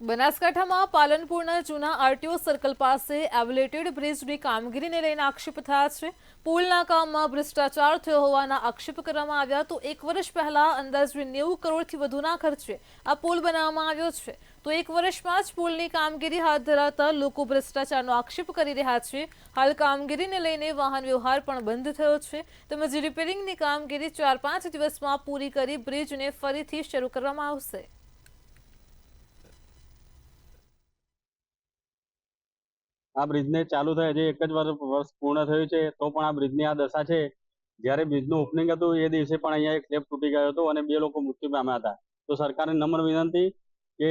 બનાસકાંઠામાં પાલનપુરના જૂના RTO circle પાસે એલિવેટેડ બ્રિજની કામગીરીને લઈને આક્ષેપ થયા છે। પુલના કામમાં ભ્રષ્ટાચાર થયો હોવાના આક્ષેપ કરવામાં આવ્યા તો 1 વર્ષ પહેલા અંદાજે 90 કરોડથી વધુના ખર્ચે આ પુલ બનાવવામાં આવ્યો છે। તો 1 વર્ષમાં જ પુલની કામગીરી હાથ ધરાતા લોકો ભ્રષ્ટાચારનો આક્ષેપ કરી રહ્યા છે। હાલ કામગીરીને લઈને વાહન વ્યવહાર પણ બંધ થયો છે તેમજ રિપેરિંગની કામગીરી 4-5 દિવસમાં પૂરી કરી બ્રિજને ફરીથી શરૂ કરવામાં આવશે। આ બ્રિજને ચાલુ થાય જે એક જ વર્ષ પૂર્ણ થયું છે તો પણ આ બ્રિજની આ દશા છે। જ્યારે બ્રિજનું ઓપનિંગ હતું એ દિવસે પણ અહીંયા એક સ્લેબ તૂટી ગયો હતો અને 2 લોકો મૃત્યુ પામ્યા હતા। તો સરકારને નમ્ર વિનંતી કે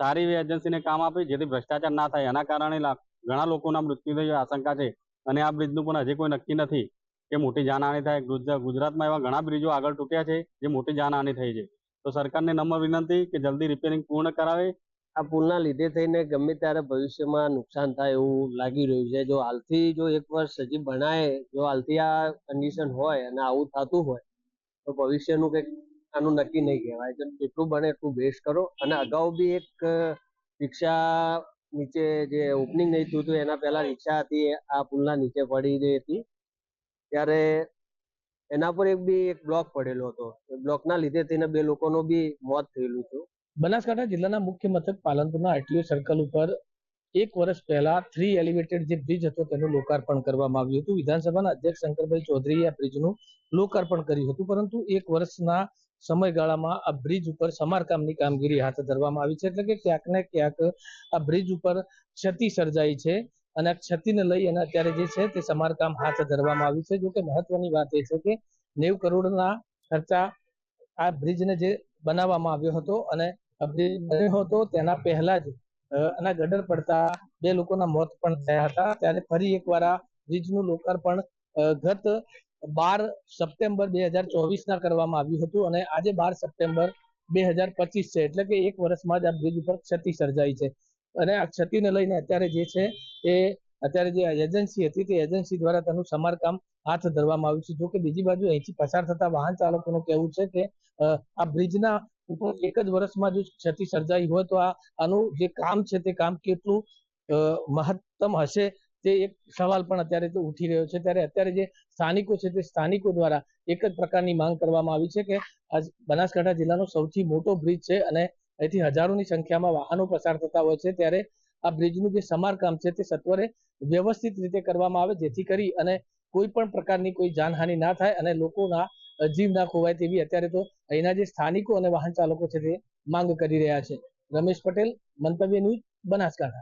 સારી એવી એજન્સીને કામ આપે જેથી ભ્રષ્ટાચાર ના થાય। એના કારણે ઘણા લોકોના મૃત્યુ થવાની આશંકા છે અને આ બ્રિજનું પણ હજી કોઈ નક્કી નથી કે મોટી જાનહાનિ થાય। ગુજરાતમાં એવા ઘણા બ્રિજો આગળ તૂટ્યા છે જે મોટી જાનહાનિ થઈ છે। તો સરકારને નમ્ર વિનંતી કે જલ્દી રિપેરિંગ પૂર્ણ કરાવે। આ પુલના લીધે થઈને ગમે ત્યારે ભવિષ્યમાં નુકસાન થાય એવું લાગી રહ્યું છે। જો હાલથી 1 વર્ષ હજી બનાય, જો હાલથી આ કન્ડિશન હોય અને આવું થતું હોય તો ભવિષ્યનું કંઈક આનું નક્કી નહીં કહેવાય। જેટલું બને એટલું બેસ્ટ કરો। અને અગાઉ બી એક રિક્ષા નીચે જે ઓપનિંગ નહીં થયું હતું એના પહેલા રિક્ષા હતી આ પુલના નીચે પડી ગઈ હતી, ત્યારે એના પર એક બ્લોક પડેલો હતો। એ બ્લોકના લીધે થઈને 2 લોકોનું બી મોત થયેલું હતું। બનાસકાંઠા જિલ્લાના મુખ્ય મથક પાલનપુરના આરટીઓ સર્કલ ઉપર 1 વર્ષ પહેલા 3 એલિવેટેડ જે બ્રિજ હતો તેનું લોકાર્પણ કરવામાં આવ્યું હતું। વિધાનસભાના અધ્યક્ષ શંકરભાઈ ચૌધરીએ આ બ્રિજનું લોકાર્પણ કર્યું હતું, પરંતુ 1 વર્ષના સમયગાળામાં આ બ્રિજ ઉપર સમારકામની કામગીરી હાથ ધરવામાં આવી છે। એટલે કે ક્યાંક ને ક્યાંક આ બ્રિજ ઉપર ક્ષતિ સર્જાઈ છે અને આ ક્ષતિને લઈ અને અત્યારે જે છે તે સમારકામ હાથ ધરવામાં આવ્યું છે। જોકે મહત્વની વાત એ છે કે 90 કરોડના ખર્ચા આ બ્રિજને જે બનાવવામાં આવ્યો હતો અને બ્રિજ બન્યો હતો તેના પહેલા જ આના ગડર પડતા 2 લોકોના મોત પણ થયા હતા। ત્યારે ફરી એકવાર આ બ્રિજનું લોકાર્પણ ગત 12 સપ્ટેમ્બર 2024 કરવામાં આવ્યું હતું અને આજે 12 સપ્ટેમ્બર 2025 છે। એટલે કે 1 વર્ષમાં જ આ બ્રિજ ઉપર ક્ષતિ સર્જાઈ છે અને આ ક્ષતિને લઈને અત્યારે જે છે એ અત્યારે જે એજન્સી હતી તે એજન્સી દ્વારા તેનું સમારકામ હાથ ધરવામાં આવ્યું છે। જો કે બીજી બાજુ અહીંથી પસાર થતા વાહન ચાલકોનું કહેવું છે કે આ બ્રિજના ઉપર 1 જ વર્ષમાં જો ક્ષતિ સર્જાઈ હોય તો આનું જે કામ છે તે કામ કેટલું મહત્તમ હશે તે એક સવાલ પણ અત્યારે તો ઉઠી રહ્યો છે। ત્યારે અત્યારે જે સ્થાનિકો છે તે સ્થાનિકો દ્વારા એક જ પ્રકારની માંગ કરવામાં આવી છે કે આ બનાસકાંઠા જિલ્લાનો સૌથી મોટો બ્રિજ છે અને અહીંથી હજારોની સંખ્યામાં વાહનો પસાર થતા હોય છે। ત્યારે આ બ્રિજનું જે સમારકામ છે તે સત્વરે વ્યવસ્થિત રીતે કરવામાં આવે જેથી કરી અને કોઈ પણ પ્રકારની કોઈ જાનહાનિ ના થાય અને લોકોના જીવ ના ખોવાય તેવી અત્યારે તો અહીંના જે સ્થાનિકો અને વાહન ચાલકો છે તે માંગ કરી રહ્યા છે। રમેશ પટેલ, મંતવ્ય ન્યૂઝ, બનાસકાંઠા।